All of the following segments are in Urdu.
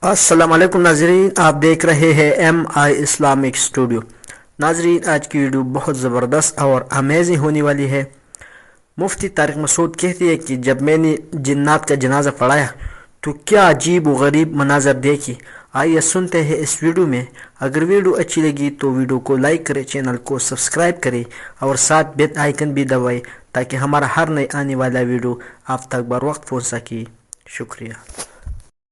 السلام علیکم ناظرین، آپ دیکھ رہے ہیں ایم آئی اسلامک اسٹوڈیو۔ ناظرین، آج کی ویڈیو بہت زبردست اور امیزنگ ہونے والی ہے۔ مفتی طارق مسعود کہتے ہیں کہ جب میں نے جنات کا جنازہ پڑھایا تو کیا عجیب و غریب مناظر دیکھی۔ آئیے سنتے ہیں اس ویڈیو میں۔ اگر ویڈیو اچھی لگی تو ویڈیو کو لائک کریں، چینل کو سبسکرائب کریں اور ساتھ بیل آئیکن بھی دبائیں تاکہ ہمارا ہر نئے آنے والا ویڈیو آپ تک بر وقت پہنچ سکے۔ شکریہ۔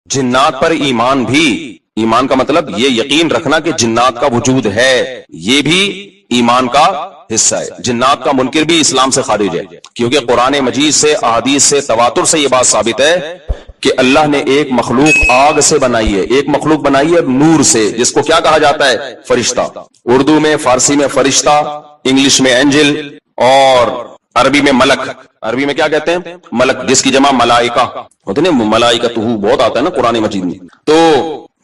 جنات پر ایمان بھی، ایمان کا مطلب یہ یقین رکھنا کہ جنات کا وجود ہے، یہ بھی ایمان کا حصہ ہے۔ جنات کا منکر بھی اسلام سے خارج ہے، کیونکہ قرآن مجید سے، احادیث سے، تواتر سے یہ بات ثابت ہے کہ اللہ نے ایک مخلوق آگ سے بنائی ہے، ایک مخلوق بنائی ہے نور سے، جس کو کیا کہا جاتا ہے؟ فرشتہ۔ اردو میں، فارسی میں فرشتہ، انگلش میں اینجل، اور عربی میں ملک۔ عربی میں کیا کہتے ہیں؟ ملک، جس کی جمع ملائکہ ہوتے ہیں۔ ملائکتہ بہت آتا ہے نا قرآن مجید میں، تو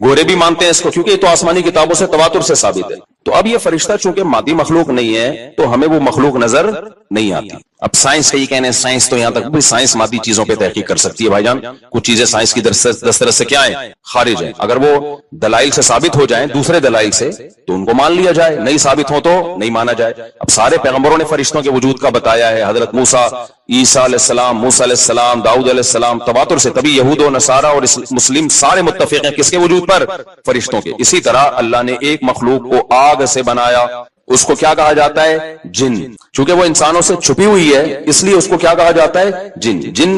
گورے بھی مانتے ہیں اس کو، کیونکہ یہ تو آسمانی کتابوں سے، تواتر سے ثابت ہے۔ تو اب یہ فرشتہ چونکہ مادی مخلوق نہیں ہے تو ہمیں وہ مخلوق نظر نہیں آتی۔ اب سائنس کا یہ کہنے ہیں، سائنس تو یہاں تک بھی سائنس مادی چیزوں پہ تحقیق کر سکتی ہے بھائی جان، کچھ چیزیں سائنس کی دسترس سے کیا ہیں؟ خارج ہیں۔ اگر وہ دلائل سے ثابت ہو جائیں، دوسرے دلائل سے، تو ان کو مان لیا جائے، نہیں ثابت ہو تو نہیں مانا جائے۔ اب سارے پیغمبروں نے فرشتوں کے وجود کا بتایا ہے، حضرت موسیٰ، عیسیٰ علیہ السلام، موسیٰ علیہ السلام، داؤد علیہ السلام، تواتر سے۔ تبھی یہود و نصارہ اور مسلم سارے متفق ہیں کس کے وجود پر؟ فرشتوں کے۔ اسی طرح اللہ نے ایک مخلوق کو آگ سے بنایا، اس کو کیا کہا جاتا ہے؟ جن۔ چونکہ وہ انسانوں سے چھپی ہوئی ہے اس لیے اس کو کیا کہا جاتا ہے؟ جن۔ جن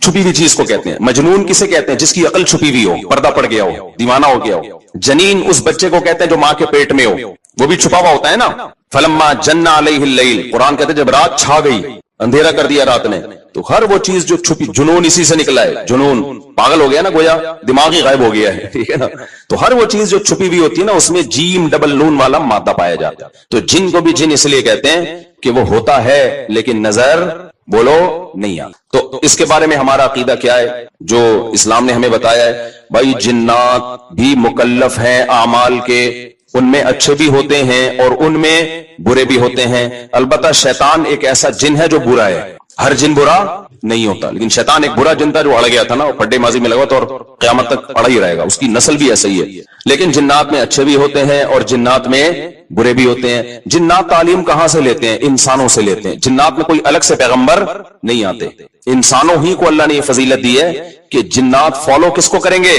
چھپی ہوئی چیز کو کہتے ہیں۔ مجنون کسے کہتے ہیں؟ جس کی عقل چھپی ہوئی ہو، پردہ پڑ گیا ہو، دیوانہ ہو گیا ہو۔ جنین اس بچے کو کہتے ہیں جو ماں کے پیٹ میں ہو، وہ بھی چھپا ہوا ہوتا ہے نا۔ فلما جن علیہ اللیل، قرآن کہتے ہیں جب رات چھا گئی، اندھیرا کر دیا رات نے، تو ہر وہ چیز جو چھپی، جنون اسی سے نکلا ہے۔ جنون پاگل ہو گیا نا، گویا دماغ ہی غائب ہو گیا ہے، ٹھیک ہے نا۔ تو ہر وہ چیز جو چھپی ہوئی ہوتی ہے نا، اس میں جیم ڈبل نون والا مادہ پایا جاتا ہے۔ تو جن کو بھی جن اس لیے کہتے ہیں کہ وہ ہوتا ہے لیکن نظر بولو نہیں آتا۔ تو اس کے بارے میں ہمارا عقیدہ کیا ہے جو اسلام نے ہمیں بتایا ہے؟ بھائی جنات بھی مکلف ہیں اعمال کے، ان میں اچھے بھی ہوتے ہیں اور ان میں برے بھی ہوتے ہیں۔ البتہ شیطان ایک ایسا جن ہے جو برا ہے، ہر جن برا نہیں ہوتا، لیکن شیطان ایک برا جن تھا جو اڑ گیا تھا نا، وہ پڈے ماضی میں لگا تھا اور قیامت تک اڑا ہی رہے گا، اس کی نسل بھی ایسا ہی ہے۔ لیکن جنات میں اچھے بھی ہوتے ہیں اور جنات میں برے بھی ہوتے ہیں۔ جنات تعلیم کہاں سے لیتے ہیں؟ انسانوں سے لیتے ہیں۔ جنات میں کوئی الگ سے پیغمبر نہیں آتے، انسانوں ہی کو اللہ نے یہ فضیلت دی ہے کہ جنات فالو کس کو کریں گے؟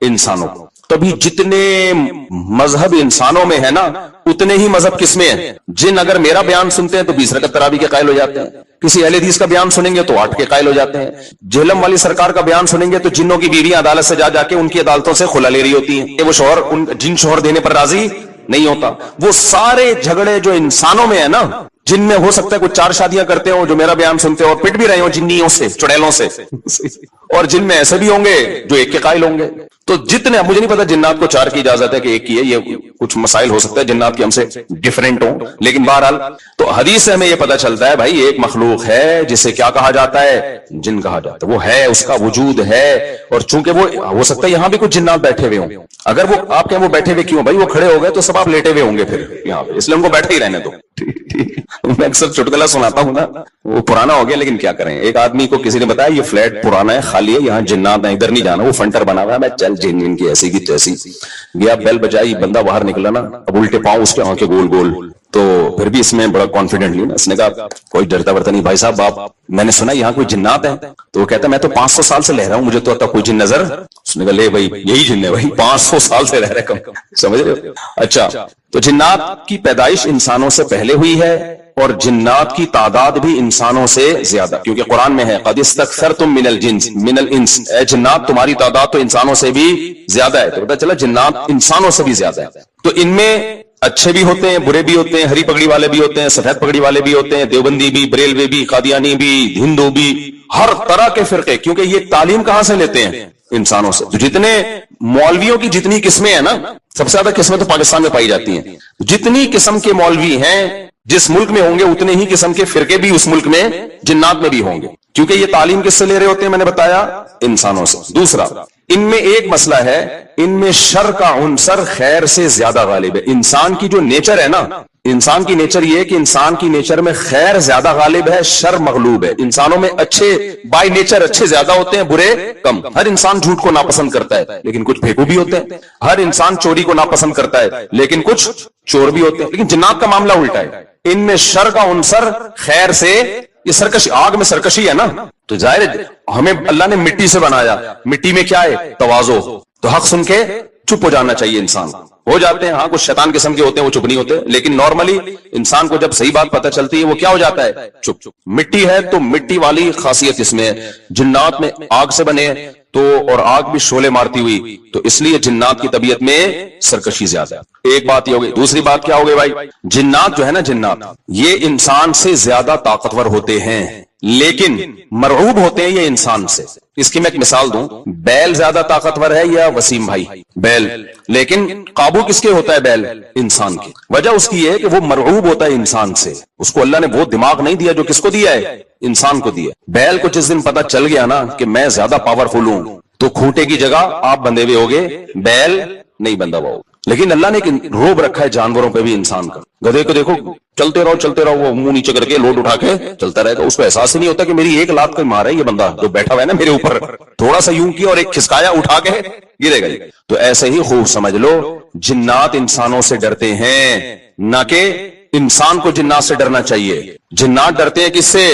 انسانوں کو۔ تبھی جتنے مذہب انسانوں میں ہے نا، اتنے ہی مذہب کس میں ہے؟ جن اگر میرا بیان سنتے ہیں تو 20 رکعت تراویح کے قائل ہو جاتے ہیں، کسی اہل حدیث کا بیان سنیں گے تو 8 کے قائل ہو جاتے ہیں، جہلم والی سرکار کا بیان سنیں گے تو جنوں کی بیویاں عدالت سے جا کے ان کی عدالتوں سے خلا لے رہی ہوتی ہیں کہ وہ شوہر جن شوہر دینے پر راضی نہیں ہوتا۔ وہ سارے جھگڑے جو انسانوں میں ہے نا، جن میں ہو سکتا ہے کچھ 4 شادیاں کرتے ہوں جو میرا بیان سنتے ہو اور پٹ بھی رہے ہوں جنیوں سے، چڑیلوں سے، اور جن میں ایسے بھی ہوں گے جو 1 کے قائل ہوں گے۔ تو جتنے، مجھے نہیں پتا جنات کو 4 کی اجازت ہے کہ 1 کی ہے، یہ کچھ مسائل ہو سکتا ہے جنات کی ہم سے ڈیفرنٹ ہوں، لیکن بہرحال تو حدیث سے ہمیں یہ پتا چلتا ہے بھائی ایک مخلوق ہے جسے کیا کہا جاتا ہے؟ جن کہا جاتا ہے۔ وہ ہے، اس کا وجود ہے، اور چونکہ وہ ہو سکتا ہے یہاں بھی کچھ جنات بیٹھے ہوئے ہوں۔ اگر وہ آپ کہیں وہ بیٹھے ہوئے کیوں؟ بھائی وہ کھڑے ہو گئے تو سب آپ لیٹے ہوئے ہوں گے پھر یہاں پہ، اس لیے ان کو بیٹھے ہی رہنے دو۔ میں اکثر چٹکلا سناتا ہوں نا، وہ پرانا ہو گیا لیکن کیا کریں۔ ایک آدمی کو کسی نے بتایا یہ فلیٹ پرانا ہے، خالی ہے، یہاں جنات ہیں، ادھر نہیں جانا، وہ فنٹر بنا ہوا ہے۔ میں چل جن کی ایسی کی تیسی گیا، بیل بجائی، بندہ باہر نکلا نا، اب الٹے پاؤں اس کے آنکھیں گول گول، تو پھر بھی اس میں بڑا کانفیڈنٹلی نا اس نے کہا کوئی ڈرتا ورتا نہیں، بھائی صاحب آپ، میں نے سنا یہاں کوئی جنات ہیں؟ تو وہ کہتا میں تو 500 سال سے رہ رہا ہوں، مجھے تو کوئی جن نظر۔ اس نے کہا لے بھائی یہی جن ہے بھائی، 500 سال سے رہ رہے کم، سمجھ رہے ہو؟ اچھا، تو جنات کی پیدائش انسانوں سے پہلے ہوئی ہے اور جنات کی تعداد بھی انسانوں سے زیادہ، کیونکہ قرآن میں ہے قد استکثرتم من الانس، اے جنات تمہاری تعداد تو انسانوں سے بھی زیادہ ہے۔ تو پتہ چلا جنات انسانوں سے بھی زیادہ ہے۔ تو ان میں اچھے بھی ہوتے ہیں، برے بھی ہوتے ہیں، ہری پگڑی والے بھی ہوتے ہیں، سفید پگڑی والے بھی ہوتے ہیں، دیوبندی بھی، بریلوی بھی، قادیانی بھی، ہندو بھی، ہر طرح کے فرقے، کیونکہ یہ تعلیم کہاں سے لیتے ہیں؟ انسانوں سے۔ تو جتنے مولویوں کی جتنی قسمیں ہیں نا، سب سے زیادہ قسمیں تو پاکستان میں پائی جاتی ہیں، جتنی قسم کے مولوی ہیں جس ملک میں ہوں گے اتنے ہی قسم کے فرقے بھی اس ملک میں، جنات میں بھی ہوں گے، کیونکہ یہ تعلیم کس سے لے رہے ہوتے ہیں؟ میں نے بتایا انسانوں سے۔ دوسرا، ان میں ایک مسئلہ ہے، ان میں شر کا عنصر خیر سے زیادہ غالب ہے۔ انسان کی جو نیچر ہے نا، انسان کی نیچر یہ ہے کہ انسان کی نیچر میں خیر زیادہ غالب ہے، شر مغلوب ہے. انسانوں میں اچھے بائی نیچر اچھے زیادہ ہوتے ہیں، برے کم. ہر انسان جھوٹ کو ناپسند کرتا ہے لیکن کچھ پھیکو بھی ہوتے ہیں. ہر انسان چوری کو ناپسند کرتا ہے لیکن کچھ چور بھی ہوتے ہیں. لیکن جنات کا معاملہ الٹا ہے، ان میں شر کا عنصر خیر سے، یہ سرکشی، آگ میں سرکشی ہے نا. تو ظاہر ہے ہمیں اللہ نے مٹی سے بنایا، مٹی میں کیا ہے؟ تواضع. تو حق سن کے چپ ہو جانا چاہیے. انسان ہو جاتے ہیں، ہاں کچھ شیطان قسم کے ہوتے ہیں وہ چپ نہیں ہوتے، لیکن نارملی انسان کو جب صحیح بات پتہ چلتی ہے وہ کیا ہو جاتا ہے؟ چپ. مٹی ہے تو مٹی والی خاصیت اس میں ہے. جنات میں آگ سے بنے تو، اور آگ بھی شعلے مارتی ہوئی، تو اس لیے جنات کی طبیعت میں سرکشی زیادہ ہے. ایک بات یہ ہو گئی. دوسری بات کیا ہو گئی بھائی؟ جنات جو ہے نا، جنات یہ انسان سے زیادہ طاقتور ہوتے ہیں لیکن مرعوب ہوتے ہیں یہ انسان سے. اس کی میں ایک مثال دوں، بیل زیادہ طاقتور ہے یا وسیم بھائی؟ بیل. لیکن قابو کس کے ہوتا ہے؟ بیل. انسان کی. وجہ اس کی یہ ہے کہ وہ مرعوب ہوتا ہے انسان سے. اس کو اللہ نے وہ دماغ نہیں دیا جو کس کو دیا ہے؟ انسان کو دیا. بیل کو جس دن پتا چل گیا نا کہ میں زیادہ پاورفل ہوں تو کھوٹے کی جگہ آپ بندھے ہوئے ہوگے، بیل نہیں بندھا ہوا ہوگا. لیکن اللہ نے ایک روب رکھا ہے جانوروں پہ بھی انسان کا. گدھے کو دیکھو چلتے رہو وہ منہ نیچے کر کے لوڈ اٹھا کے چلتا رہے گا. اس کو احساس ہی نہیں ہوتا کہ میری ایک لات کا مار ہے یہ بندہ جو بیٹھا ہوا ہے نا میرے اوپر، تھوڑا سا یوں کیا اور ایک کھسکایا اٹھا کے گرے گا. تو ایسے ہی خوب سمجھ لو جنات انسانوں سے ڈرتے ہیں، نہ کہ انسان کو جنات سے ڈرنا چاہیے. جنات ڈرتے ہیں کس سے؟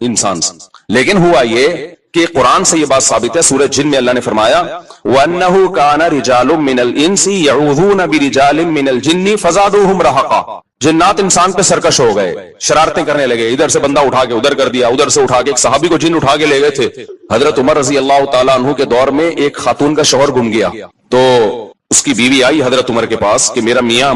انسان سے. لیکن ہوا یہ کہ قرآن سے یہ بات ثابت ہے. سورہ جن میں اللہ نے فرمایا وَأَنَّهُ كَانَ رِجَالٌ مِّنَ الْإِنسِ يَعُوذُونَ بِرِجَالٍ مِّنَ الْجِنِّ فَزَادُوهُمْ رَهَقًا. جنات انسان پہ سرکش ہو گئے، شرارتیں کرنے لگے. ادھر سے بندہ اٹھا کے ادھر کر دیا، ادھر سے اٹھا کے. ایک صحابی کو جن اٹھا کے لے گئے تھے. حضرت عمر رضی اللہ تعالیٰ عنہ کے دور میں ایک خاتون کا شوہر گم گیا تو اس کی بیوی آئی حضرت عمر کے پاس کہ میرا میاں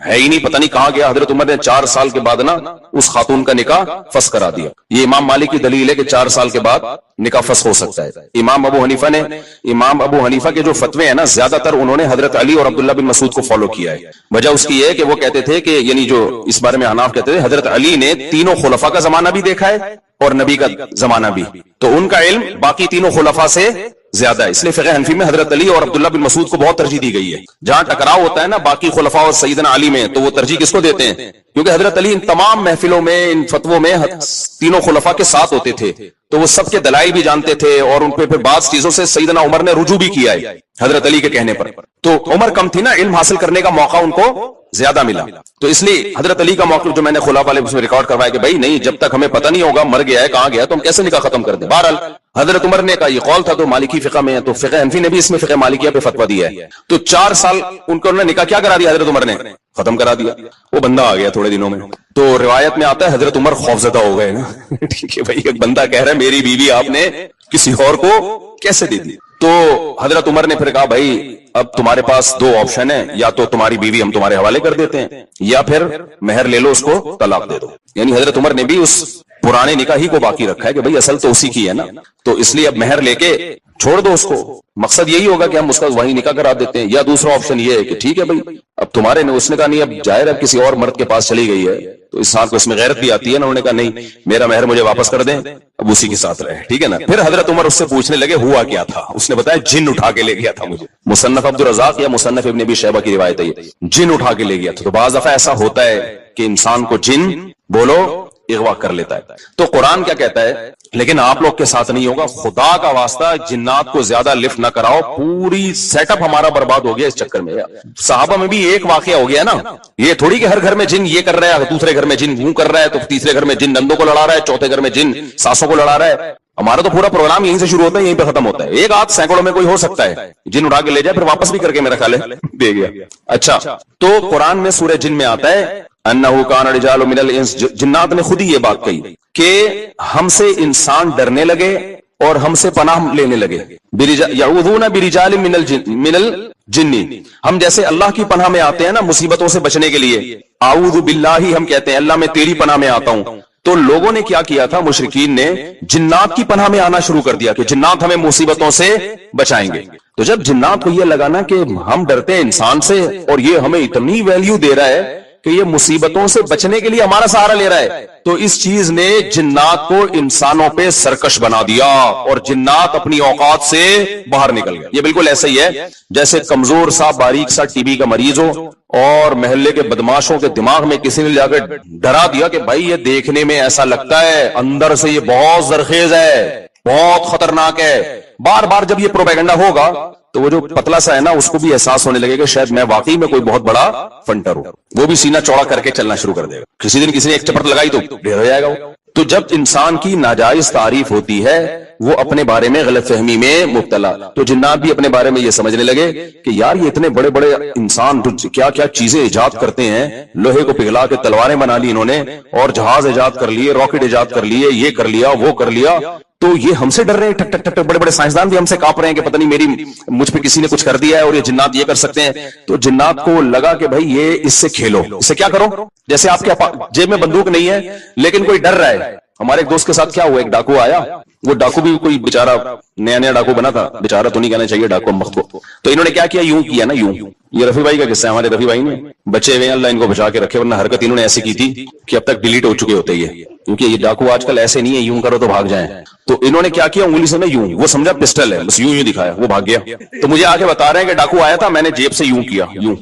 ہے ہی نہیں، پتہ نہیں کہاں گیا. حضرت عمر نے 4 سال کے بعد نا اس خاتون کا نکاح فسخ کرا دیا. یہ امام مالک کی دلیل ہے کہ 4 سال کے بعد نکاح فسخ ہو سکتا ہے. امام ابو حنیفہ کے جو فتوے ہیں نا زیادہ تر انہوں نے حضرت علی اور عبداللہ بن مسعود کو فالو کیا ہے. وجہ اس کی ہے کہ وہ کہتے تھے کہ یعنی جو اس بارے میں حناف کہتے تھے حضرت علی نے تینوں خلفاء کا زمانہ بھی دیکھا ہے اور نبی کا زمانہ بھی، تو ان کا علم باقی تینوں خلفاء سے زیادہ ہے. اس لیے فقہ حنفی میں حضرت علی اور عبداللہ بن مسعود کو بہت ترجیح دی گئی ہے. جہاں ٹکراؤ ہوتا ہے نا باقی خلفاء اور سیدنا علی میں تو وہ ترجیح کس کو دیتے ہیں؟ کیونکہ حضرت علی ان تمام محفلوں میں ان فتووں میں تینوں خلفاء کے ساتھ ہوتے تھے تو وہ سب کے دلائل بھی جانتے تھے اور ان پہ پھر بعض چیزوں سے سیدنا عمر نے رجوع بھی کیا ہے حضرت علی کے کہنے پر. تو عمر کم تھی نا، علم حاصل کرنے کا موقع ان کو زیادہ ملا. تو اس لیے حضرت علی کا موقف جو میں نے خلاف والے اس میں ریکارڈ کروایا کہ بھائی نہیں، جب تک ہمیں پتہ نہیں ہوگا مر گیا ہے کہاں گیا تو ہم کیسے نکاح ختم کر دیں. بہرحال حضرت عمر نے کا یہ قول تھا تو مالکی فقہ میں ہے، تو فقہ حنفی نے بھی اس میں فقہ مالکیہ پہ فتویٰ دیا ہے. تو 4 سال ان کو انہوں نے نکاح کیا کرا دیا؟ حضرت عمر نے ختم کرا دیا. وہ بندہ آ گیا تھوڑے دنوں میں. تو روایت میں آتا ہے حضرت عمر خوفزدہ ہو گئے نا ٹھیک ہے بھائی، ایک بندہ کہہ رہا ہے میری بیوی آپ نے کسی اور کو کیسے دے دی. تو حضرت عمر نے پھر کہا بھائی اب تمہارے پاس 2 آپشن ہیں، یا تو تمہاری بیوی ہم تمہارے حوالے کر دیتے ہیں یا پھر مہر لے لو اس کو طلاق دے دو. یعنی حضرت عمر نے بھی اس پرانے نکاح ہی کو باقی رکھا ہے کہ بھئی اصل تو اسی کی ہے نا، تو اس لیے اب مہر لے کے چھوڑ دو اس کو. مقصد یہی ہوگا کہ ہم اس کا وہی نکاح کرا دیتے ہیں. یا دوسرا آپشن یہ ہے کہ ٹھیک ہے بھئی اب تمہارے نے، اس نے کہا نہیں اب ظاہر اب کسی اور مرد کے پاس چلی گئی ہے تو اس سال کو اس میں غیرت بھی آتی ہے نا. انہوں نے کہا نہیں میرا مہر مجھے واپس کر دیں، اب اسی کے ساتھ رہے، ٹھیک ہے نا. پھر حضرت عمر اس سے پوچھنے لگے ہوا کیا تھا. اس نے بتایا جن اٹھا کے لے گیا تھا مجھے. مصنف عبدالرزاق یا مصنف ابن ابی شیبہ کی روایت ہے یہ، جن اٹھا کے لے گیا تھا. تو بعض دفعہ ایسا ہوتا ہے کہ انسان کو جن بولو اغوا کر لیتا ہے. تو قرآن کیا کہتا ہے؟ لیکن آپ لوگ کے ساتھ نہیں ہوگا، خدا کا واسطہ جنات کو زیادہ لفٹ نہ کراؤ. پوری سیٹ اپ ہمارا برباد ہو گیا اس چکر میں. صحابہ میں بھی ایک واقعہ ہو گیا نا، یہ تھوڑی کہ ہر گھر میں جن یہ کر رہا ہے، دوسرے گھر میں جن یوں کر رہا ہے، تو تیسرے گھر میں جن نندوں کو لڑا رہا ہے، چوتھے گھر میں جن ساسوں کو لڑا رہا ہے. ہمارا تو پورا پروگرام یہیں سے شروع ہوتا ہے یہیں پہ ختم ہوتا ہے. ایک آدھ سینکڑوں میں کوئی ہو سکتا ہے جن اٹھا کے لے جائے پھر واپس بھی کر کے میرا خیال ہے دے گیا. اچھا تو قرآن میں سورہ جن میں آتا ہے انہو کان رجال من الانس، جنات نے خود ہی یہ بات کہی کہ ہم سے انسان ڈرنے لگے اور ہم سے پناہ لینے لگے. یعوذون برجال من الجن، ہم جیسے اللہ کی پناہ میں آتے ہیں نا مصیبتوں سے بچنے کے لیے، اعوذ باللہ ہم کہتے ہیں اللہ میں تیری پناہ میں آتا ہوں. تو لوگوں نے کیا کیا تھا، مشرکین نے جنات کی پناہ میں آنا شروع کر دیا کہ جنات ہمیں مصیبتوں سے بچائیں گے. تو جب جنات کو یہ لگا نا کہ ہم ڈرتے ہیں انسان سے اور یہ ہمیں اتنی ویلیو دے رہا ہے کہ یہ مصیبتوں سے بچنے کے لیے ہمارا سہارا لے رہا ہے. تو اس چیز نے جنات کو انسانوں پہ سرکش بنا دیا اور جنات اپنی اوقات سے باہر نکل گئے. یہ بالکل ایسا ہی ہے جیسے کمزور سا باریک سا ٹی بی کا مریض ہو اور محلے کے بدماشوں کے دماغ میں کسی نے جا کے ڈرا دیا کہ بھائی یہ دیکھنے میں ایسا لگتا ہے، اندر سے یہ بہت زرخیز ہے، بہت خطرناک ہے. بار بار جب یہ پروپیگنڈا ہوگا تو وہ جو پتلا سا ہے نا اس کو بھی احساس ہونے لگے کہ شاید میں واقعی میں کوئی بہت بڑا فنٹر ہوں. وہ بھی سینہ چوڑا کر کے چلنا شروع کر دے گا. کسی دن کسی نے ایک چپٹ لگائی تو ڈھیر ہو جائے گا. تو جب انسان کی ناجائز تعریف ہوتی ہے وہ اپنے بارے میں غلط فہمی میں مبتلا. تو جنات بھی اپنے بارے میں یہ سمجھنے لگے کہ یار یہ اتنے بڑے بڑے انسان کیا کیا چیزیں ایجاد کرتے ہیں. لوہے کو پگھلا کے تلواریں بنا لی انہوں نے، اور جہاز ایجاد کر لیے، راکٹ ایجاد کر لیے، یہ کر لیا وہ کر لیا. تو یہ ہم سے ڈر رہے ہیں، ٹک ٹک ٹک بڑے بڑے سائنسدان بھی ہم سے کانپ رہے ہیں کہ پتہ نہیں مجھ پہ کسی نے کچھ کر دیا ہے اور یہ جنات یہ کر سکتے ہیں. تو جنات کو لگا کہ بھائی یہ اس سے کھیلو. اس سے کیا کرو؟ جیسے آپ کے جیب میں بندوق نہیں ہے لیکن کوئی ڈر رہا ہے. ہمارے ایک دوست کے ساتھ کیا ہوا، ایک ڈاکو آیا. وہ ڈاکو بھی کوئی بیچارہ نیا نیا ڈاکو بنا تھا، بیچارہ تو نہیں کہنا چاہیے ڈاکو مخت کو. تو انہوں نے کیا کیا، یوں کیا نا، یوں. یہ رفیع بھائی کا قصہ ہے. ہمارے رفیع بھائی نے بچے ہوئے، اللہ ان کو بچا کے رکھے، ورنہ حرکت انہوں نے ایسی کی تھی کہ اب تک ڈیلیٹ ہو چکے ہوتے یہ، کیونکہ یہ ڈاکو آج کل ایسے نہیں ہے یوں کرو تو بھاگ جائیں. تو انہوں نے کیا کیا، انگلی سے نا یوں، وہ سمجھا پسٹل ہے، بس یوں یوں دکھایا، وہ بھاگ گیا. تو مجھے آ کے بتا رہے ہیں کہ ڈاکو آیا تھا، میں نے جیب سے یوں کیا، یوں.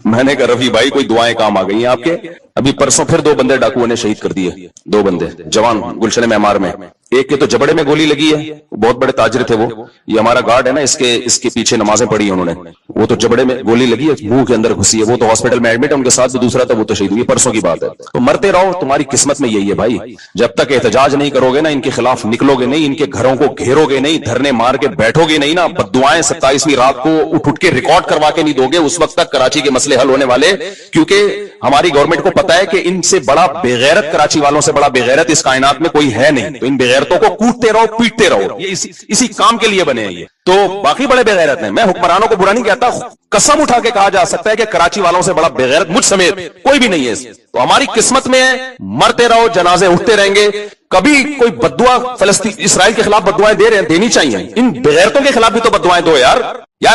میں نے کہا رفیع بھائی کوئی دعائیں کام آ گئی ہیں آپ کے. ابھی پرسوں پھر 2 بندے ڈاکوؤں نے شہید کر دیے، 2 بندے جوان گلشن معمار میں. ایک کے تو جبڑے میں گولی لگی ہے، بہت بڑے تاجر تھے وہ. یہ ہمارا گارڈ ہے نا، اس کے پیچھے نمازیں پڑھی ہیں انہوں نے. وہ تو جبڑے میں گولی لگی ہے، منہ کے اندر گھسی ہے. وہ تو ہاسپٹل میں ایڈمٹ ہے، ان کے ساتھ بھی دوسرا تھا، وہ تو شہید ہوئی. پرسوں کی بات ہے. تو مرتے رہو، تمہاری قسمت میں یہی ہے بھائی. جب تک احتجاج نہیں کرو گے نا، ان کے خلاف نکلو گے نہیں، ان کے گھروں کو گھیرو گے نہیں، دھرنے مار کے بیٹھو گے نہیں نا، بددعائیں 27ویں رات کو اٹھ کے ریکارڈ کروا کے نہیں دو گے، اس وقت تک کراچی کے مسئلے حل ہونے والے. کیونکہ ہماری گورنمنٹ کو پتا ہے کہ ان سے بڑا بغیرت، کراچی والوں سے بڑا بغیرت اس کائنات میں کوئی ہے نہیں. تو ان بغیرتوں کو کوٹتے رہو، پیٹتے رہو. یہ اسی کام کے لیے بنے ہیں یہ. تو باقی بڑے بغیرت ہیں. میں حکمرانوں کو برا نہیں کہتا، قسم اٹھا کے کہا جا سکتا ہے کہ کراچی والوں سے بڑا بغیرت مجھ سمیت کوئی بھی نہیں ہے. تو ہماری قسمت میں ہے، مرتے رہو، جنازے اٹھتے رہیں گے. کبھی کوئی بددعا فلسطین اسرائیل کے خلاف بددعائیں دے رہے ہیں، دینی چاہیے. ان بغیرتوں کے خلاف بھی تو بددعائیں دو یار.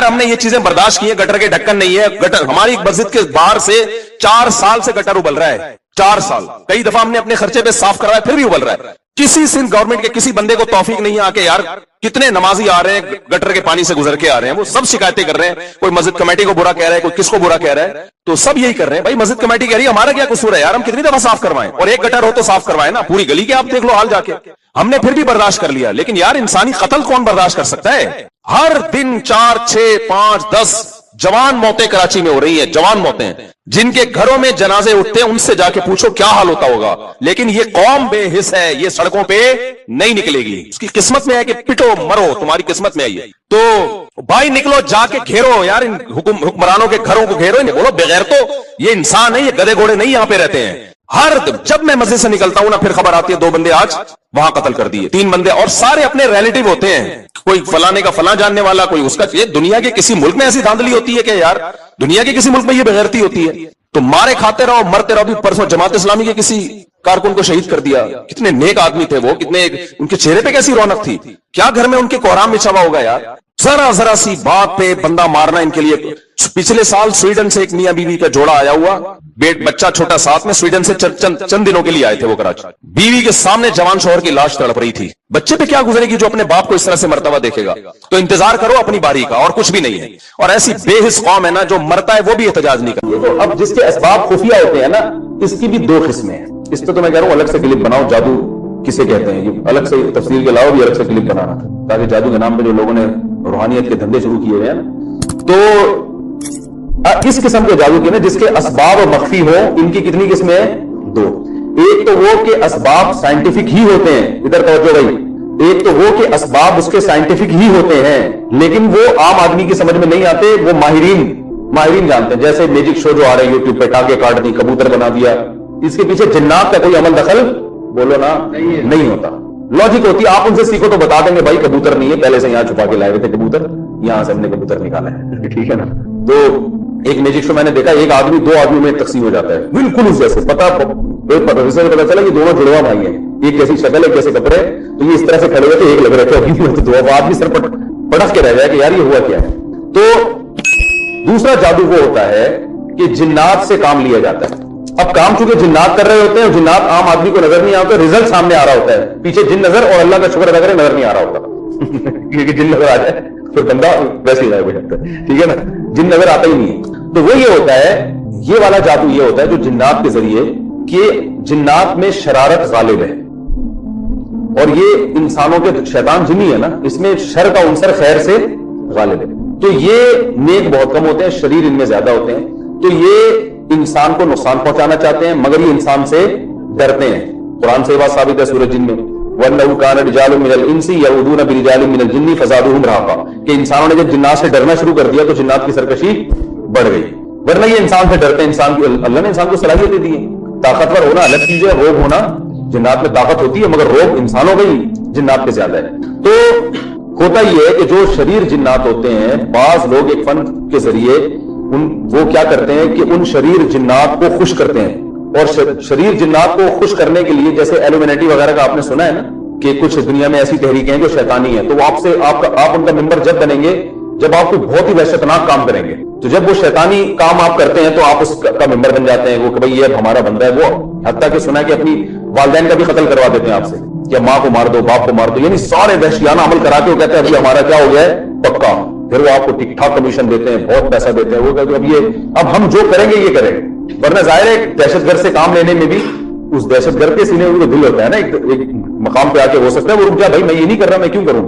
ہم نے یہ چیزیں برداشت کی ہیں. گٹر کے ڈھکن نہیں ہے. گٹر ہماری مسجد کے باہر سے 4 سال سے گٹر ابل رہا ہے. 4 سال کئی دفعہ ہم نے اپنے خرچے پہ صاف کروایا، پھر بھی ابل رہا ہے. کسی سندھ گورنمنٹ کے کسی بندے کو توفیق نہیں آ کے یار کتنے نمازی آ رہے ہیں گٹر کے پانی سے گزر کے آ رہے ہیں، وہ سب شکایتیں کر رہے ہیں. کوئی مسجد کمیٹی کو برا کہہ رہا ہے، کوئی کس کو برا کہہ رہا ہے. تو سب یہی کر رہے ہیں بھائی. مسجد کمیٹی کہہ رہی ہے ہمارا کیا قصور ہے یار، ہم کتنی دفعہ صاف کروائیں، اور ایک گٹر ہو تو صاف کروائیں نا. پوری گلی کے آپ دیکھ لو حال جا کے. ہم نے پھر بھی برداشت کر لیا. لیکن یار انسانی قتل کون برداشت کر سکتا ہے؟ ہر دن 4 6 5 10 جوان موتیں کراچی میں ہو رہی ہیں. جوان موتیں جن کے گھروں میں جنازے اٹھتے ہیں، ان سے جا کے پوچھو کیا حال ہوتا ہوگا. لیکن یہ قوم بے حس ہے، یہ سڑکوں پہ نہیں نکلے گی. اس کی قسمت میں ہے کہ پٹو مرو، تمہاری قسمت میں ہے یہ. تو بھائی نکلو، جا کے گھیرو یار ان حکمرانوں کے گھروں کو گھیرو. بولو بغیر تو یہ انسان ہے، یہ گدے گھوڑے نہیں یہاں پہ رہتے ہیں. جب میں مسجد سے نکلتا ہوں نا، پھر خبر آتی ہے 2 بندے آج وہاں قتل کر دیے، 3 بندے، اور سارے اپنے ریلیٹیو ہوتے ہیں. کوئی فلانے کا فلاں جاننے والا، کوئی اس کا. یہ دنیا کے کسی ملک میں ایسی دھاندلی ہوتی ہے کہ یار دنیا کے کسی ملک میں یہ بغیرتی ہوتی ہے. تو مارے کھاتے رہو، مرتے رہو. بھی پرسوں جماعت اسلامی کے کسی کارکن کو شہید کر دیا. کتنے نیک آدمی تھے وہ، کتنے ان کے چہرے پہ کیسی رونق تھی. کیا گھر میں ان کے کوہرام بچھا ہوا ہوگا یار. ذرا سی بات پہ بندہ مارنا ان کے لیے. پچھلے سال سویڈن سے ایک میاں بیوی کا جوڑا آیا ہوا، بچہ چھوٹا ساتھ میں، سویڈن سے چند دنوں کے لیے آئے تھے وہ کراچی. بیوی کے سامنے جوان شوہر کی لاش تڑپ رہی تھی. بچے پہ کیا گزرے گی جو اپنے باپ کو اس طرح سے مرتبہ دیکھے گا. تو انتظار کرو اپنی باری کا، اور کچھ بھی نہیں ہے. اور ایسی بے حس قوم ہے نا جو مرتا ہے وہ بھی احتجاج نہیں کرتی. تو اب جس کے اسباب خفیہ ہوتے ہیں نا، اس کی بھی 2 قسمیں ہیں. اس پہ تو میں کہہ رہا ہوں الگ سے کلپ بناؤ. جادو کسے کہتے ہیں، یہ الگ سے تفسیر کے علاوہ بھی الگ سے کلپ بنانا تھا، تاکہ جادو کے نام پہ جو لوگوں نے روحانیت کے دھندے شروع کیے ہوئے ہیں. تو اس قسم کے جادو کے نا جس کے اسباب مخفی ہو، ان کی کتنی قسمیں ہیں؟ 2. ایک تو وہ کہ اسباب سائنٹیفک ہی ہوتے ہیں، ادھر توجہ بھائی. ایک تو وہ کہ اسباب اس کے سائنٹیفک ہی ہوتے ہیں، لیکن وہ عام آدمی کی سمجھ میں نہیں آتے، وہ ماہرین جانتے ہیں. جیسے میجک شو جو آ رہے ہیں یوٹیوب پہ، ٹانگے کاٹ دی، کبوتر بنا دیا. اس کے پیچھے جنات کا کوئی عمل دخل بولو نا نہیں ہوتا. لاجک ہوتی ہے، آپ ان سے سیکھو تو بتا دیں گے بھائی کبوتر نہیں ہے، پہلے سے یہاں چھپا کے لائے ہوئے تھے کبوتر، یہاں سے ہم نے کبوتر نکالا ہے. ٹھیک ہے نا. تو ایک میجک شو میں نے دیکھا، ایک آدمی 2 آدمیوں میں تقسیم ہو جاتا ہے بالکل اس جیسے. پتا چلا یہ دونوں جڑواں بھائی ہیں، ایک جیسی شکل ہے جیسے کپڑے. تو یہ اس طرح سے کھڑے ہوئے تھے، ایک لگ رہے تھے، تو وہ آدمی سر پڑک کے رہ جائے کہ یار یہ ہوا کیا ہے. تو دوسرا جادو وہ ہوتا ہے کہ جنات سے کام لیا جاتا ہے. اب کام چونکہ جنات کر رہے ہوتے ہیں, جنات عام آدمی کو نظر نہیں آتا, رزلٹ سامنے آ رہا ہوتا ہے, پیچھے جن نظر, اور اللہ کا شکر ادا کرے نظر نہیں آ رہا ہوتا کیونکہ جن نظر آ جائے تو بندہ ویسے ہی غائب ہو جاتا ہے, ٹھیک ہے نا, جن نظر آتا ہی نہیں ہے. تو وہ یہ ہوتا ہے, یہ والا جادو یہ ہوتا ہے جو جنات کے ذریعے, کہ جنات میں شرارت غالب ہے, اور یہ انسانوں کے شیطان جنی ہے نا, اس میں شر کا عنصر خیر سے غالب ہے. تو یہ نیک بہت کم ہوتے ہیں, شریر ان میں زیادہ ہوتے ہیں. تو یہ انسان کو نقصان پہنچانا چاہتے ہیں, مگر یہ انسان سے ڈرتے ہیں. قرآن سے یہ بات ثابت ہے سورۃ جن میں, وَأَنَّهُ كَانَ رِجَالٌ مِّنَ الْإِنسِ يَعُوذُونَ بِرِجَالٍ مِّنَ الْجِنِّ فَزَادُوهُمْ رَهَقًا, کہ انسانوں نے جب جنات سے ڈرنا شروع کر دیا تو جنات کی سرکشی بڑھ گئی. ورنہ یہ انسان سے ڈرتے ہیں, انسان کی اللہ نے انسان کو صلاحیت دی ہے. طاقتور ہونا الگ چیز ہے, روب ہونا, جنات میں طاقت ہوتی ہے مگر روب انسانوں کا ہی جنات پہ زیادہ ہے. تو ہوتا یہ ہے کہ جو شریر جنات ہوتے ہیں, بعض لوگ ایک فن کے ذریعے وہ کیا کرتے ہیں کہ ان شریر جنات کو خوش کرتے ہیں, اور شریر جنات کو خوش کرنے کے لیے, جیسے ایلومینٹی وغیرہ کا آپ نے سنا ہے نا, کہ کچھ دنیا میں ایسی تحریکیں ہیں جو شیطانی ہیں, تو وہ آپ ان کا ممبر جب بنیں گے جب آپ کو بہت ہی وحشتناک کام کریں گے, تو جب وہ شیطانی کام آپ کرتے ہیں تو آپ اس کا ممبر بن جاتے ہیں, وہ کہ بھائی یہ اب ہمارا بندہ ہے. وہ حتیٰ کہ سنا ہے کہ اپنی والدین کا بھی قتل کروا دیتے ہیں آپ سے, کہ ماں کو مار دو, باپ کو مار دو, یعنی سارے وحشیانہ عمل کرا کے وہ کہتے ہیں ابھی ہمارا کیا ہو گیا ہے پکا. پھر وہ آپ کو ٹھیک ٹھاک کمیشن دیتے ہیں, بہت پیسہ دیتے ہیں, وہ کہتے ہیں اب ہم جو کریں گے یہ کریں گے. ورنہ ظاہر ہے دہشت گرد سے کام لینے میں بھی اس دہشت گرد کے سینے میں دل ہوتا ہے نا, ایک مقام پہ آ کے ہو سکتا ہے وہ رک جائے, بھائی میں یہ نہیں کر رہا, میں کیوں کروں.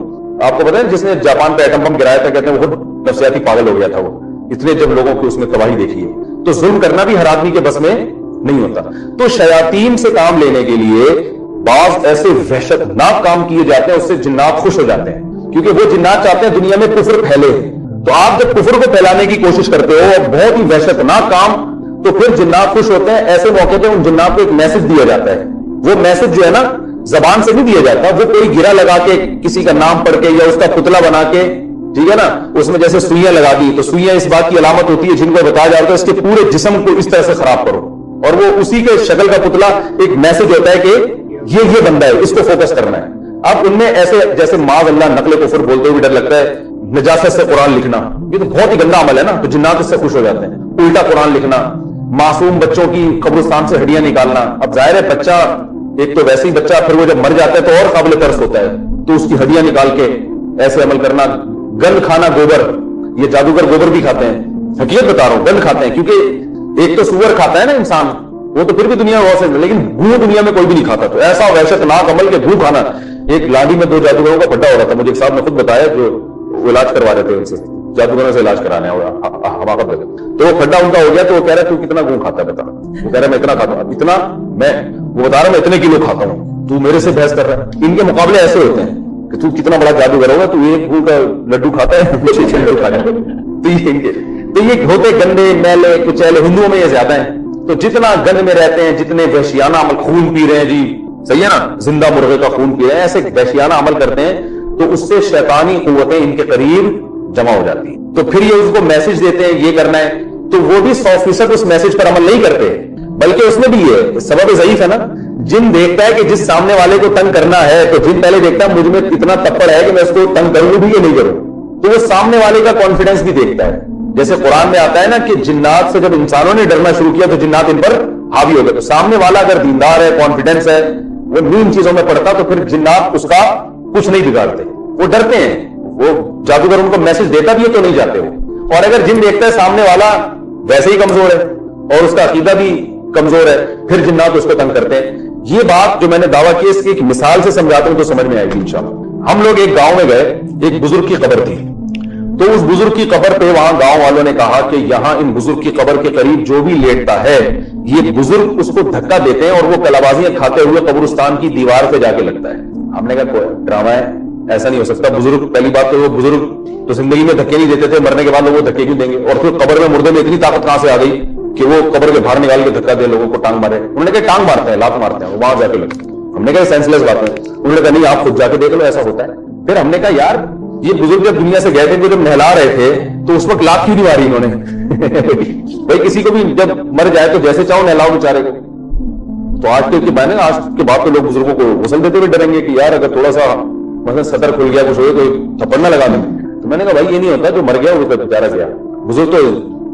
آپ کو پتا ہے جس نے جاپان پہ ایٹم بم گرایا تھا, کہتے ہیں وہ خود نفسیاتی پاگل ہو گیا تھا, وہ اتنے جب لوگوں کی اس میں تباہی دیکھی ہے. تو ظلم کرنا بھی ہر آدمی کے بس میں نہیں ہوتا. تو شیاطین سے کام لینے کے لیے بعض ایسے وحشتناک کام کیے جاتے ہیں, اس سے جنات خوش ہو جاتے ہیں, کیونکہ وہ جنات چاہتے ہیں دنیا میں کفر پھیلے. تو آپ جب کفر کو پھیلانے کی کوشش کرتے ہو, بہت ہی وحشتناک کام, تو پھر جنات خوش ہوتے ہیں. ایسے موقع پہ ان جنات کو ایک میسج دیا جاتا ہے. وہ میسج جو ہے نا زبان سے نہیں دیا جاتا, وہ کوئی گرا لگا کے کسی کا نام پڑھ کے یا اس کا پتلا بنا کے, ٹھیک ہے نا, اس میں جیسے سوئیاں لگا دی, تو سوئیاں اس بات کی علامت ہوتی ہے جن کو بتایا جاتا ہے اس کے پورے جسم کو اس طرح سے خراب کرو, اور وہ اسی کے شکل کا پتلا ایک میسج ہوتا ہے کہ یہ بندہ ہے, اس کو فوکس کرنا ہے. اب ان میں ایسے جیسے معاذ اللہ نقل کفر بولتے ہوئے ڈر لگتا ہے, نجاست سے قرآن لکھنا, یہ تو بہت ہی گندا عمل ہے نا, تو جنات اس سے خوش ہو جاتے ہیں. الٹا قرآن لکھنا, معصوم بچوں کی قبرستان سے ہڈیاں نکالنا. اب ظاہر ہے بچہ ایک تو ویسے ہی بچہ, پھر وہ جب مر جاتا ہے تو اور قابل ترس ہوتا ہے, تو اس کی ہڈیاں نکال کے ایسے عمل کرنا. گند کھانا, گوبر, یہ جادوگر گوبر بھی کھاتے ہیں, حقیقت بتا رہا ہوں, گند کھاتے ہیں, کیونکہ ایک تو سور کھاتا ہے نا انسان, وہ تو پھر بھی دنیا میں بہت سے, لیکن گھو دنیا میں کوئی بھی نہیں کھاتا. تو ایسا وحشتناک عمل کہ گھو کھانا. ایک لاڈی میں 2 جادوگروں کا پھڈا ہو رہا تھا, مجھے ایک صاحب نے خود بتایا, جو وہ علاج کروا رہے تھے ان سے, جادوگروں سے علاج کرانے حماقت لگے, تو وہ پھڈا ان کا ہو گیا. تو وہ کہہ رہا ہے تو کتنا گھو کھاتا ہے بتا. وہ کہہ رہا ہے میں اتنا کھاتا ہوں, اتنا, میں وہ بتا رہا ہوں میں اتنے کلو کھاتا ہوں, تو میرے سے بحث کر رہا ہے. ان کے مقابلے ایسے ہوتے ہیں کہ تو کتنا بڑا جادوگر ہوگا, تو ایک گھو کا لڈو کھاتا ہے, 6 لڈو کھاتا ہے. تو یہ ہوتے گندے میلے کچیلے ہندوؤں میں یہ زیادہ ہیں. تو جتنا گند میں رہتے ہیں, جتنے وحشیانہ عمل, خون پی رہے ہیں جی, صحیح ہے نا, زندہ مرغے کا خون پی رہے ہیں, ایسے وحشیانہ عمل کرتے ہیں, تو اس سے شیطانی قوتیں ان کے قریب جمع ہو جاتی ہیں. تو پھر یہ اس کو میسج دیتے ہیں یہ کرنا ہے, تو وہ بھی 100% اس میسج پر عمل نہیں کرتے, بلکہ اس میں بھی یہ سبب ضعیف ہے نا. جن دیکھتا ہے کہ جس سامنے والے کو تنگ کرنا ہے, تو جن پہلے دیکھتا ہے مجھ میں اتنا تپڑ ہے کہ میں اس کو تنگ کروں بھی یا نہیں کروں, تو وہ سامنے والے کا کانفیڈنس بھی دیکھتا ہے. جیسے قرآن میں آتا ہے نا کہ جنات سے جب انسانوں نے ڈرنا شروع کیا تو جنات ان پر حاوی ہو گئے. تو سامنے والا اگر دیندار ہے, کانفیڈنس ہے, وہ ان چیزوں میں پڑتا, تو پھر جنات اس کا کچھ نہیں بگاڑتے, وہ ڈرتے ہیں. وہ جادوگر ان کو میسج دیتا بھی ہے تو نہیں جاتے وہ. اور اگر جن دیکھتا ہے سامنے والا ویسے ہی کمزور ہے اور اس کا عقیدہ بھی کمزور ہے, پھر جنات اس کو تنگ کرتے ہیں. یہ بات جو میں نے دعویٰ کی اس کی ایک مثال سے سمجھاتا ہوں تو سمجھ میں آئے گی انشاءاللہ. ہم لوگ ایک گاؤں میں گئے, ایک بزرگ کی قبر تھی, تو اس بزرگ کی قبر پہ وہاں گاؤں والوں نے کہا کہ یہاں ان بزرگ کی قبر کے قریب جو بھی لیٹتا ہے, یہ بزرگ اس کو دھکا دیتے ہیں اور وہ کلابازیاں کھاتے ہوئے قبرستان کی دیوار پہ جا کے لگتا ہے. ہم نے کہا کوئی ڈرامہ ہے, ایسا نہیں ہو سکتا. بزرگ, پہلی بات تو وہ بزرگ تو زندگی میں دھکے نہیں دیتے تھے, مرنے کے بعد لوگوں کو دھکے کیوں دیں گے؟ اور پھر قبر میں مردے میں اتنی طاقت کہاں سے آ گئی کہ وہ قبر کے باہر نکال کے دھکا دے, لوگوں کو ٹانگ مارے. انہوں نے کہا ٹانگ مارتے ہیں, لات مارتے ہیں, وہاں جا کے لگتے. ہم نے کہا سینس لیس بات ہے. انہوں نے کہا نہیں آپ خود جا کے دیکھ لو ایسا ہوتا ہے. پھر ہم نے کہا یار یہ بزرگ جب دنیا سے گئے تھے, وہ جب نہلا رہے تھے تو اس وقت لات کیوں نہیں ماری انہوں نے؟ بھائی کسی کو بھی جب مر جائے تو جیسے چاہو نہلاؤ بیچارے کو. تو آج کے میں نے آج کے بعد تو لوگ بزرگوں کو غسل دیتے ہوئے ڈریں گے کہ یار اگر تھوڑا سا مثلا صدر کھل گیا کچھ ہوئے تو تھپڑ نہ لگا دیں. تو میں نے کہا بھائی یہ نہیں ہوتا, جو مر گیا وہ بیچارہ گیا. بزرگ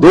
2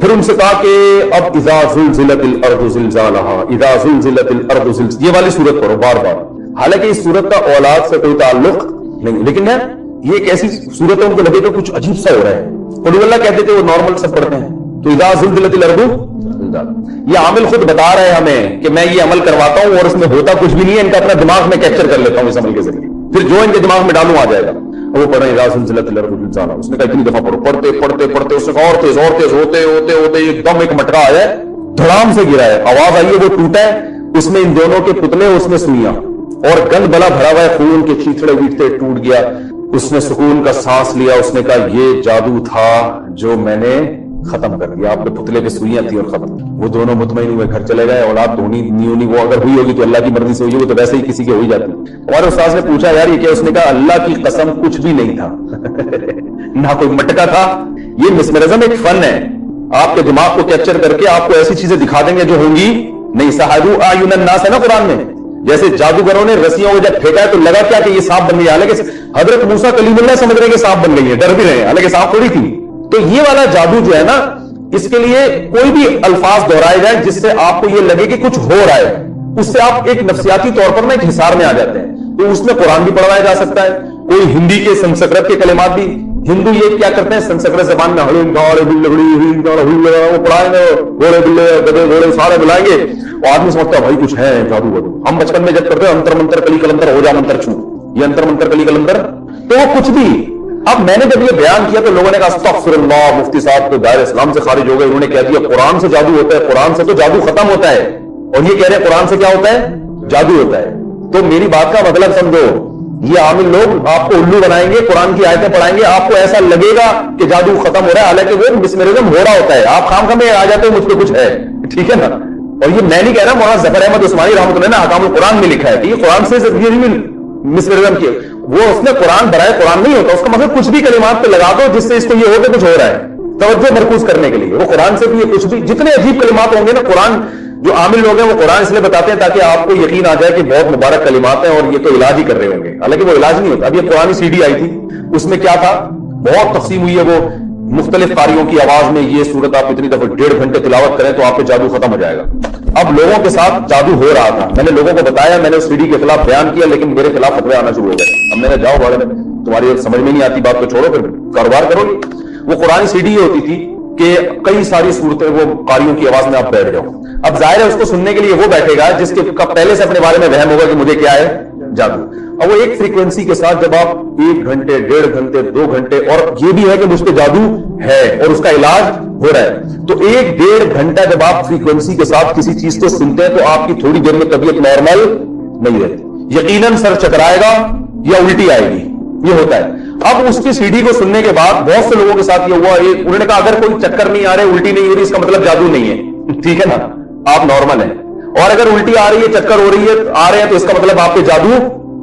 پھر ان سے کہا کہ اب اذا زلزلت الارض زلزالہا اذا زلزلت الارض زلزالہا، یہ والی صورت پڑھو بار بار. حالانکہ اس صورت کا اولاد سے کوئی تعلق نہیں، لیکن ہے یہ ایک ایسی صورت ہے ان کو لگے کہ کچھ عجیب سا ہو رہا ہے. قل هو اللہ کہتے تھے وہ نارمل سب پڑھتے ہیں. تو اذا زلزلت الارض زلزالہا، یہ عامل خود بتا رہے ہیں ہمیں کہ میں یہ عمل کرواتا ہوں اور اس میں ہوتا کچھ بھی نہیں ہے، ان کا اپنا دماغ میں کیپچر کر لیتا ہوں اس عمل کے ذریعے، پھر جو ان کے دماغ میں ڈالوں آ جائے گا. وہ پڑھ رہے ہیں اذا زلزلت الارض زلزالہا. اس نے کہا اتنی دفعہ پڑھو، پڑھتے پڑھتے پڑھتے اس نے اور تیز ہوتے ہوتے ہوتے ایک دم ایک مٹکا آیا ہے، دھڑام سے گرا ہے، آواز آئی ہے، وہ ٹوٹا ہے، اس میں ان دونوں کے پتلے، اس میں سوئیاں اور گند بلا بھرا ہوا ہے، خون کے چیتڑے ویٹتے، ٹوٹ گیا. اس نے سکون کا سانس لیا، اس نے کہا یہ جادو تھا جو میں نے ختم کر دیا، آپ کے پتلے پہ سوئیاں تھی اور ختم. وہ دونوں مطمئن ہوئے، گھر چلے گئے. اولاد تو نہیں ہونی، وہ اگر ہوئی ہوگی تو اللہ کی مرضی سے ہوئی ہوگی، تو ویسے ہی کسی کی ہو ہی جاتی. اور استاد نے پوچھا یار یہ کیا؟ اس نے کہا اللہ کی قسم کچھ بھی نہیں تھا نہ کوئی مٹکا تھا. یہ مسمرزم ایک فن ہے، آپ کے دماغ کو کیپچر کر کے آپ کو ایسی چیزیں دکھا دیں گے جو ہوں گی نہیں. سحروا اعین الناس ہے نا قرآن میں، جیسے جادوگروں نے رسیوں کو جب پھینکا ہے تو لگا کیا کہ یہ سانپ بن گئی، حالانکہ حضرت موسیٰ کلیم اللہ سمجھ رہے ہیں کہ سانپ بن گئی ہے، ڈر بھی رہے ہیں، حالانکہ سانپ تھوڑی تھی. تو یہ والا جادو جو ہے نا، اس کے لیے کوئی بھی الفاظ دہرائے جائیں جس سے آپ کو یہ لگے کہ کچھ ہو رہا ہے، اس سے آپ ایک نفسیاتی طور پر نا ایک حصار میں آ جاتے ہیں. تو اس میں قرآن بھی پڑھوایا جا سکتا ہے، کوئی ہندی کے سنسکرت کے کلمات بھی. ہندو یہ کیا کرتے ہیں سنسکرت زبان میں وہ پڑھائیں گے، گھوڑے بلے گدے گھوڑے سارے بلائیں گے، اور آدمی سمجھتا ہے بھائی کچھ ہے جادو وادو. ہم بچپن میں جب کرتے ہیں انتر منتر کلی کلندر ہو جا منتر چھو، یہ انتر منتر کلی کلندر، تو وہ کچھ بھی. اب میں نے جب یہ بیان کیا تو لوگوں نے کہا استغفر اللہ، مفتی صاحب تو دائرہ اسلام سے خارج ہو گئے، انہوں نے کہہ دیا قرآن سے جادو ہوتا ہے، قرآن سے تو جادو ختم ہوتا ہے، اور یہ کہہ رہے ہیں قرآن سے کیا ہوتا ہے؟ جادو ہوتا ہے. تو میری بات کا مطلب سمجھو، یہ عامل لوگ آپ کو الو بنائیں گے، قرآن کی آیتیں پڑھائیں گے، آپ کو ایسا لگے گا کہ جادو ختم ہو رہا ہے، حالانکہ وہ مسمرزم ہو رہا ہوتا ہے. آپ خام میں آ جاتے ہو مجھ پہ کچھ ہے، ٹھیک ہے نا. اور یہ میں نہیں کہہ رہا، مولانا ظفر احمد عثمانی رحمۃ اللہ نے احکام القرآن میں لکھا ہے کہ یہ قرآن سے مسمرزم کی، وہ اس نے قرآن برائے قرآن نہیں ہوتا، اس کا مطلب کچھ بھی کلمات پہ لگا دو جس سے اس کو یہ ہو کہ کچھ ہو رہا ہے، توجہ مرکوز کرنے کے لیے. وہ قرآن سے بھی یہ کچھ بھی جتنے عجیب کلمات ہوں گے نا، قرآن جو عامل لوگ ہیں وہ قرآن اس لیے بتاتے ہیں تاکہ آپ کو یقین آ جائے کہ بہت مبارک کلمات ہیں اور یہ تو علاج ہی کر رہے ہوں گے، حالانکہ وہ علاج نہیں ہوتا. اب یہ پرانی سی ڈی آئی تھی، اس میں کیا تھا، بہت تقسیم ہوئی ہے، وہ مختلف قاریوں کی آواز میں یہ صورت آپ اتنی دفعہ 1.5 گھنٹے تلاوت کریں تو آپ پہ جادو ختم ہو جائے گا. اب لوگوں کے ساتھ جادو ہو رہا تھا، میں نے لوگوں کو بتایا، میں نے اس سی ڈی کے خلاف بیان کیا، لیکن میرے خلاف فتوے آنا شروع ہو گئے. اب میں نے جاؤ بڑے میں تمہاری سمجھ میں نہیں آتی بات کو چھوڑو، پھر کاروبار کرو. وہ قرآن سی ڈی یہ ہوتی تھی کہ کئی ساری صورتیں وہ قاریوں کی آواز میں آپ بیٹھ جاؤ. اب ظاہر ہے اس کو سننے کے لیے وہ بیٹھے گا جس کے پہلے سے اپنے بارے میں وہم ہوگا کہ مجھے کیا ہے جادو. اور وہ ایک فریکوینسی کے ساتھ جب آپ 1 گھنٹے 1.5 گھنٹے 2 گھنٹے، اور یہ بھی ہے کہ مجھ پہ جادو ہے اور اس کا علاج ہو رہا ہے، تو 1-1.5 گھنٹہ جب آپ فریکوینسی کے ساتھ کسی چیز کو سنتے ہیں تو آپ کی تھوڑی دیر میں طبیعت نارمل نہیں رہتی، یقیناً سر چکرائے گا یا الٹی آئے گی، یہ ہوتا ہے. اب اس کی سی ڈی کو سننے کے بعد بہت سے لوگوں کے ساتھ یہ ہوا، انہوں نے کہا اگر کوئی چکر نہیں آ رہے، الٹی نہیں ہو رہی، اس کا مطلب جادو نہیں ہے، ٹھیک ہے نا، آپ نارمل ہیں. اور اگر الٹی آ رہی ہے، چکر ہو رہی ہے، آ رہے ہیں، تو اس کا مطلب آپ پہ جادو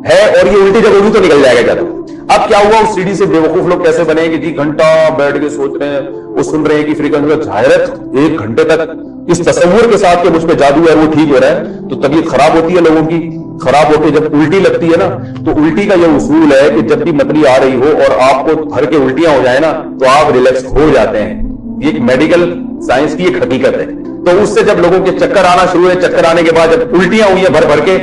ہے، اور یہ الٹی جب ہوگی تو نکل جائے گا جادو. اب کیا ہوا، اس سی ڈی سے بےوقوف لوگ کیسے بنے کہ جی گھنٹہ بیٹھ کے سوچ رہے ہیں، وہ سن رہے ہیں کہ فریکوینسی حیرت 1 گھنٹے تک اس تصور کے ساتھ کہ مجھ پہ جادو ہے وہ ٹھیک ہو رہا ہے. تو طبیعت خراب ہوتی ہے لوگوں کی، خراب ہو کے جب الٹی لگتی ہے نا، تو الٹی کا یہ اصول ہے کہ جب بھی متلی آ رہی ہو اور آپ کو بھر کے الٹیاں ہو جائیں نا تو آپ ریلیکس ہو جاتے ہیں. یہ ایک میڈیکل سائنس کی ایک حقیقت ہے. تو اس سے جب لوگوں کے چکر آنا شروع ہوئے، چکر آنے کے بعد جب الٹیاں ہوئی ہیں بھر بھر کے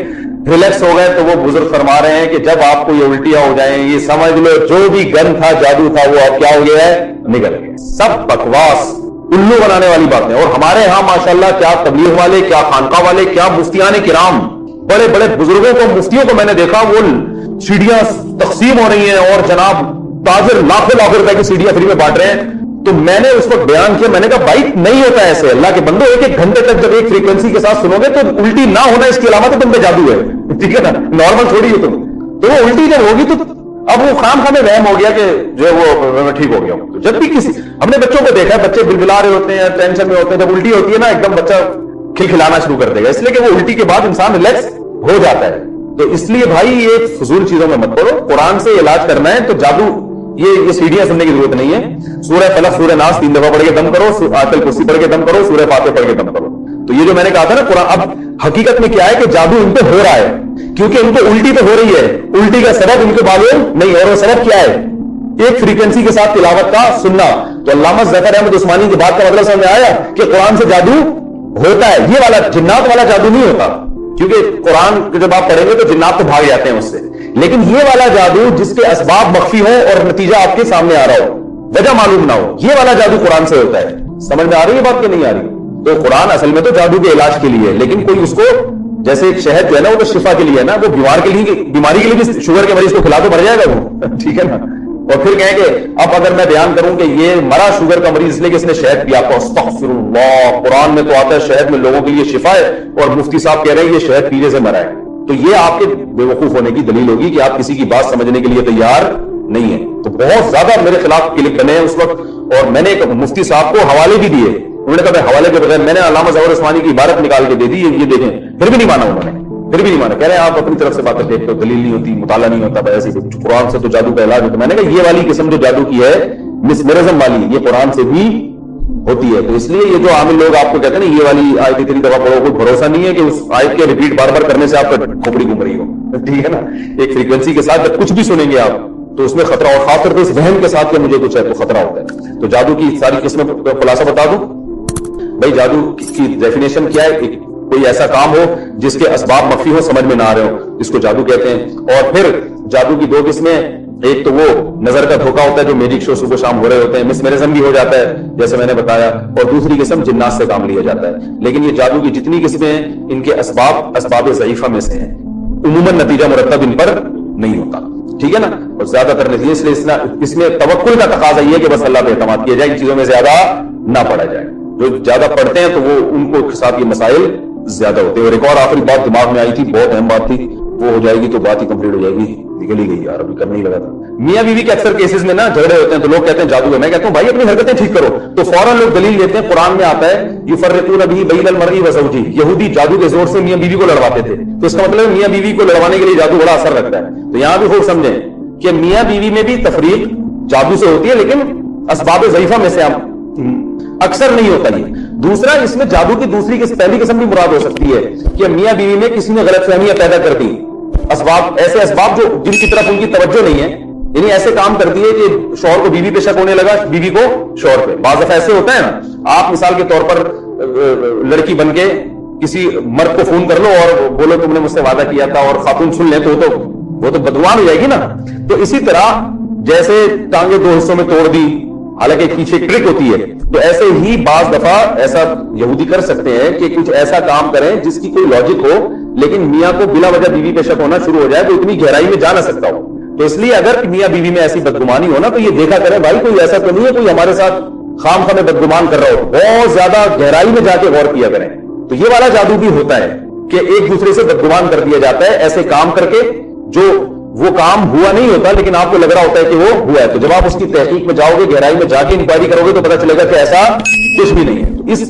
ریلیکس ہو گئے، تو وہ بزرگ فرما رہے ہیں کہ جب آپ کو یہ الٹیاں ہو جائیں، یہ سمجھ لو جو بھی گن تھا، جادو تھا، وہ اب کیا ہو گیا ہے، نکل گیا. سب بکواس، الو بنانے والی باتیں. اور ہمارے ہاں ماشاءاللہ کیا تبلیغ والے، کیا خانقاہ والے، کیا مفتیان کرام، بڑے بڑے بزرگوں کو، مفتیوں کو میں نے دیکھا وہ سیڑیاں تقسیم ہو رہی ہیں اور جناب تاجر لاکھوں روپے کی سیڑیاں فری میں بانٹ رہے ہیں. تو میں نے اس وقت بیان کیا، میں نے کہا بھائی نہیں ہوتا ایسے، اللہ کے بندو 1-1 گھنٹے تک جب ایک فریکوینسی کے ساتھ سنو گے تو الٹی نہ ہونا اس کی علامت ہے، تم پہ جادو ہے، ٹھیک ہے نا، نارمل تھوڑی ہو تم. تو وہ الٹی جب ہوگی تو اب وہ خام خامے وہم ہو گیا کہ جو وہ میں ٹھیک ہو گیا ہوں. جب بھی کسی، ہم نے بچوں کو دیکھا ہے، بچے بلبلا رہے ہوتے ہیں، ٹینشن میں ہوتے ہیں، جب الٹی ہوتی ہے نا ایک دم بچہ کھلکھلانا شروع کر دے گا، اس لیے کہ وہ الٹی کے بعد انسان ریلیکس ہو جاتا ہے. تو اس لیے بھائی یہ فضول چیزوں میں مت کرو، قرآن سے علاج کرنا ہے تو جادو یہ سیڑھیاں سننے کی ضرورت نہیں ہے. سورہ فلق سورہ ناس 3 دفعہ پڑھ کے دم کرو، آیت الکرسی پڑھ کے دم کرو، سورہ فاتحہ پڑھ کے دم کرو. تو یہ جو میں نے کہا تھا نا قرآن، اب حقیقت میں کیا ہے کہ جادو ان پہ ہو رہا ہے کیونکہ ان کو الٹی تو ہو رہی ہے، الٹی کا سبب ان کے معلوم نہیں، اور وہ سبب کیا ہے، ایک فریکوینسی کے ساتھ تلاوت کا سننا. تو علامہ ظفر احمد عثمانی کی بات کا مطلب سمجھ میں آیا کہ قرآن سے جادو ہوتا ہے. یہ والا جنات والا جادو نہیں ہوتا, کیونکہ قرآن جب آپ پڑھیں گے تو جنات تو بھاگ جاتے ہیں اس سے. لیکن یہ والا جادو جس کے اسباب مخفی ہو اور نتیجہ آپ کے سامنے آ رہا ہو, وجہ معلوم نہ ہو, یہ والا جادو قرآن سے ہوتا ہے. سمجھ میں آ رہی ہے بات کہ نہیں آ رہی؟ تو قرآن اصل میں تو جادو کے علاج کے لیے ہے, لیکن کوئی اس کو جیسے ایک شہد جو ہے نا وہ تو شفا کے لیے ہے نا, وہ بیماری کے لیے بھی شوگر کے مریض کو کھلا تو مر جائے گا وہ, ٹھیک ہے نا. اور پھر کہیں کہ اب اگر میں بیان کروں کہ یہ مرا شوگر کا مریض اس لیے کہ اس نے شہد پیا, تو استغفر اللہ, قرآن میں تو آتا ہے شہد میں لوگوں کے لیے شفا ہے, اور مفتی صاحب کہہ رہے ہیں یہ شہد پینے سے مرا ہے. تو یہ آپ کے بے وقوف ہونے کی دلیل ہوگی کہ آپ کسی کی بات سمجھنے کے لیے تیار نہیں ہے. تو بہت زیادہ میرے خلاف کلک بنے ہیں اس وقت, اور میں نے ایک مفتی صاحب کو حوالے بھی دیے. انہوں نے کہا حوالے کے بغیر, میں نے علامہ ظفر عثمانی کی عبارت نکال کے دے دی, یہ دیکھیں, پھر بھی نہیں مانا انہوں نے, پھر بھی نہیں مانا. کہہ رہے ہیں آپ اپنی طرف سے باتیں دیکھتے ہو, دلیل نہیں ہوتی, مطالعہ نہیں ہوتا, ایسے قرآن سے تو جادو کا علاج ہوتا. میں نے کہا یہ والی قسم جو جادو کی ہے مسمرزم والی, یہ قرآن سے بھی ہوتی ہے. تو اس لیے یہ جو عامل لوگ آپ کو کہتے ہیں نا یہ والی آیت اتنی دفعہ پڑھو, کوئی بھروسہ نہیں ہے کہ اس آیت کے ریپیٹ بار بار کرنے سے آپ کا کھوپڑی گھوم رہی ہو, ٹھیک ہے نا. ایک فریکوینسی کے ساتھ جب کچھ بھی سنیں گے آپ تو اس میں خطرہ, اور خاص طور پہ اس ذہن کے ساتھ کہ مجھے کچھ ہے تو خطرہ ہوتا ہے. تو جادو کی ساری قسمیں خلاصہ بتا دوں بھائی. جادو کی ڈیفینیشن کیا ہے؟ کوئی ایسا کام ہو جس کے اسباب مخفی ہو, سمجھ میں نہ آ رہے ہو, اس کو جادو کہتے ہیں. اور پھر جادو کی دو قسمیں, ایک تو وہ نظر کا دھوکہ ہوتا ہے جو میجک شو صبح شام ہو رہے ہوتے ہیں, مسمرزم بھی ہو جاتا ہے جیسے میں نے بتایا, اور دوسری قسم جنات سے کام لیا جاتا ہے. لیکن یہ جادو کی جتنی قسمیں ہیں ان کے اسباب ضعیفہ میں سے ہیں, عموماً نتیجہ مرتب ان پر نہیں ہوتا, ٹھیک ہے نا. اور زیادہ تر نتیجے اس میں توکل کا تقاضا یہ ہے کہ بس اللہ پہ اعتماد کیا جائے, ان چیزوں میں زیادہ نہ پڑا جائے. جو زیادہ پڑھتے ہیں تو وہ ان کو ساتھ یہ مسائل زیادہ ہوتے ہیں. اور ایک اور آخری بات دماغ میں آئی تھی, بہت اہم بات تھی, وہ ہو جائے گی تو بات ہی کمپلیٹ ہو جائے گی. نکل ہی گئی یار, ابھی کرنے ہی لگا تھا. میاں بیوی کے اکثر کیسز میں نا جھگڑے ہوتے ہیں تو لوگ کہتے ہیں جادو ہے. میں کہتا ہوں بھائی اپنی حرکتیں ٹھیک کرو, تو فوراً لوگ دلیل دیتے ہیں, قرآن میں آتا ہے یفرقون به بین المرء وزوجہ, یہودی جادو کے زور سے میاں بیوی کو لڑواتے تھے. تو اس کا مطلب میاں بیوی کو لڑوانے کے لیے جادو بڑا اثر رکھتا ہے. تو یہاں بھی خوب سمجھیں کہ میاں بیوی میں بھی تفریق جادو سے ہوتی ہے, لیکن اسباب ضعیفہ میں سے اکثر نہیں ہوتا. یہ دوسرا, اس میں جادو کی دوسری پہلی قسم بھی مراد ہو سکتی ہے کہ میاں بیوی میں کسی نے غلط فہمیاں پیدا کر دی, ایسے اسباب جو جن کی طرف ان کی توجہ نہیں ہے, یعنی ایسے کام کر دیے کہ شوہر کو بیوی پہ شک ہونے لگا, بیوی کو شوہر پہ. بعض دفعہ ایسے ہوتا ہے نا, آپ مثال کے طور پر لڑکی بن کے کسی مرد کو فون کر لو اور بولو تم نے مجھ سے وعدہ کیا تھا, اور خاتون سن لیں تو وہ تو بدگمان ہو جائے گی نا. تو اسی طرح جیسے ٹانگیں دو حصوں میں توڑ دی, حالانکہ پیچھے ٹرک ہوتی ہے, تو ایسے ہی بعض دفعہ ایسا یہودی کر سکتے ہیں کہ کچھ ایسا کام کریں جس کی کوئی لاجک ہو, لیکن میاں کو بلا وجہ بیوی پہ شک ہونا شروع ہو جائے تو اتنی گہرائی میں جا نہ سکتا ہو. تو اس لیے اگر میاں بیوی میں ایسی بدگمانی ہو نا تو یہ دیکھا کریں بھائی کوئی ایسا تو نہیں ہے کوئی ہمارے ساتھ خام خواہ میں بدگمان کر رہا ہو, بہت زیادہ گہرائی میں جا کے غور کیا کریں. تو یہ والا جادو بھی ہوتا ہے کہ ایک دوسرے سے بدگمان کر دیا جاتا ہے ایسے کام کر کے جو وہ کام ہوا نہیں ہوتا لیکن آپ کو لگ رہا ہوتا ہے کہ وہ ہوا ہے. تو جب آپ اس کی تحقیق میں جاؤ گے, گہرائی میں جا کے انکوائری کرو گے تو پتا چلے گا کہ ایسا کچھ بھی نہیں ہے. اس